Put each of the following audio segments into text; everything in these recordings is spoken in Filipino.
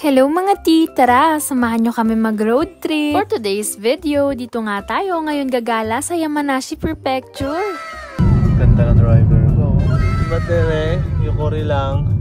Hello mga ti! Tara, samahan nyo kami mag-road trip. For today's video, dito nga tayo ngayon gagala sa Yamanashi Prefecture. Ganda ng driver ko. Ba't yukori lang.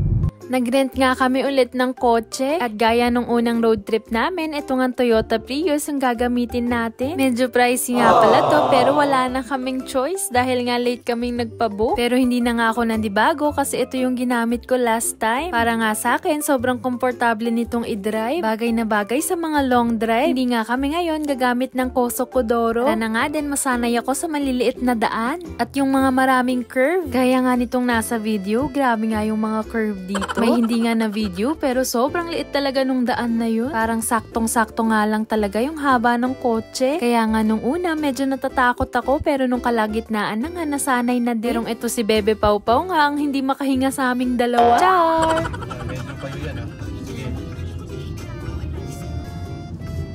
Nag-rent nga kami ulit ng kotse at gaya nung unang road trip namin, ito nga Toyota Prius yung gagamitin natin. Medyo pricey nga pala to pero wala na kaming choice dahil nga late kaming nagpabook. Pero hindi na nga ako nandibago kasi ito yung ginamit ko last time. Para nga sa akin, sobrang komportable nitong i-drive. Bagay na bagay sa mga long drive. Hindi nga kami ngayon gagamit ng Koso Kodoro. Para na nga din masanay ako sa maliliit na daan at yung mga maraming curve. Gaya nga nitong nasa video, grabe nga yung mga curve dito. May hindi nga na video pero sobrang liit talaga nung daan na yun. Parang saktong-sakto nga lang talaga yung haba ng kotse. Kaya nga nung una medyo natatakot ako pero nung kalagitnaan na nga nasanay na din. Ito si Bebe Pau Pau nga ang hindi makahinga sa aming dalawa. Char! Medyo payo yan ah. Sige.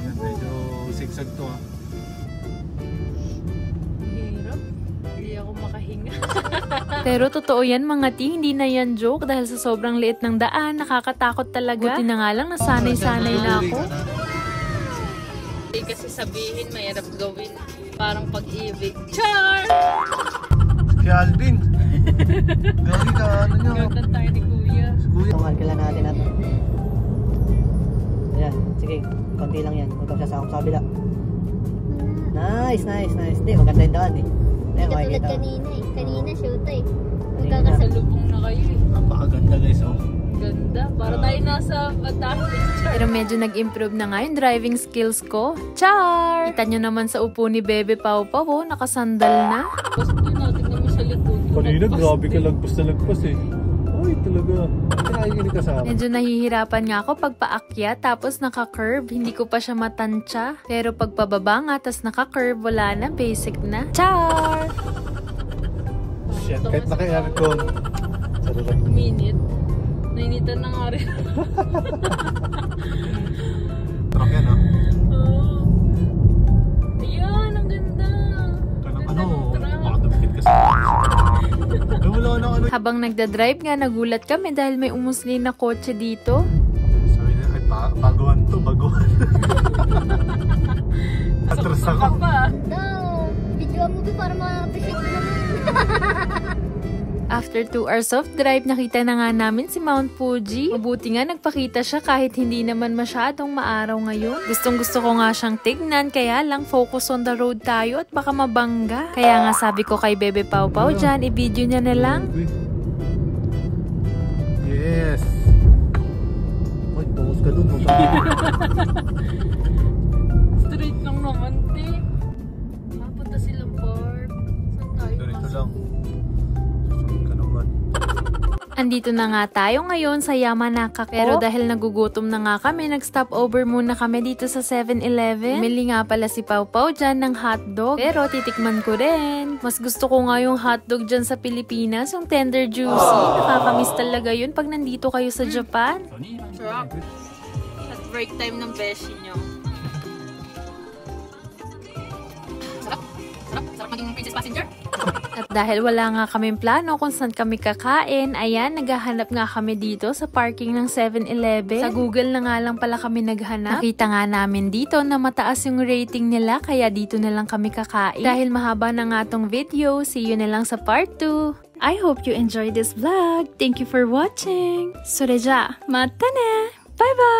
Yan, medyo sigsag to ah. Hirap. Hindi ako makahinga. Pero totoo yan mga ti, hindi na yan joke dahil sa sobrang liit ng daan, nakakatakot talaga. Buti na nga lang, nasanay-sanay na ako. Hindi kasi sabihin, mahirap gawin. Parang pag-ibig. Char! Si Alvin! Gawin ka, ano nyo? Gawin tayo ni Kuya. Si Kuya. Tungan ka lang natin natin. Ayan, sige. Konti lang yan. Huwag kang sasakop sa kabila. Nice. Hindi, maganda yung daan eh. Hindi katulad kanina eh. Kanina shoot eh. Magkakasalubong na kayo eh. Napakaganda guys oh. Ganda. Para tayo nasa Batangas. Pero medyo nag-improve na nga yung driving skills ko. Char! Kita nyo naman sa upo ni Bebe Pau Pau, oh, nakasandal na. Tapos po natin kami sa likod. Kanina grabe ka lagpas na lagpas eh. Ay talaga. Kaya kasama. Medyo nahihirapan nga ako pag paakyat tapos naka-curve. Hindi ko pa siya matansya. Pero pag pababa nga tapos naka-curve, wala na. Basic na. Char! Shit, kahit naka-aircon. Sarap. Minute. Nainitan na nga rin. Truck yan ah. Oh. Ayan, ang ganda. Ano, baka dumikit kasi. Wala na ano. Habang nagdadrive nga, nagulat kami dahil may umusli na kotse dito. Sabi na, ay baguhan to, baguhan. Atras ako. Daw, video mo ba para ma-appreciate mo naman. After 2 hours of drive, nakita na nga namin si Mount Fuji. Mabuti nga nagpakita siya kahit hindi naman masyadong maaraw ngayon. Gustong gusto ko nga siyang tignan, kaya lang focus on the road tayo at baka mabangga. Kaya nga sabi ko kay Bebe Pau Pau dyan, i-video niya na lang. Yes! Ay, focus ka dun. Straight lang naman, te. Mapunta silang park. Saan tayo? Ganito lang. Susunod ka naman. Andito na nga tayo ngayon sa Yamanaka ko. Pero dahil nagugutom na nga kami, nag-stop over muna kami dito sa 7-Eleven. Bumili nga pala si Pau Pau dyan ng hotdog. Pero titikman ko rin. Mas gusto ko nga yung hotdog dyan sa Pilipinas, yung tender juicy. Nakakamiss talaga yun pag nandito kayo sa Japan. Truck. At break time ng beshi nyo. Sarap maging princess passenger. At dahil wala nga kaming plano kung saan kami kakain, ayan, naghahanap nga kami dito sa parking ng 7-Eleven. Sa Google na nga lang pala kami naghanap. Nakita nga namin dito na mataas yung rating nila, kaya dito na lang kami kakain. Dahil mahaba na nga tong video, see you na lang sa part 2. I hope you enjoyed this vlog. Thank you for watching. Soreja, mata na! Bye-bye!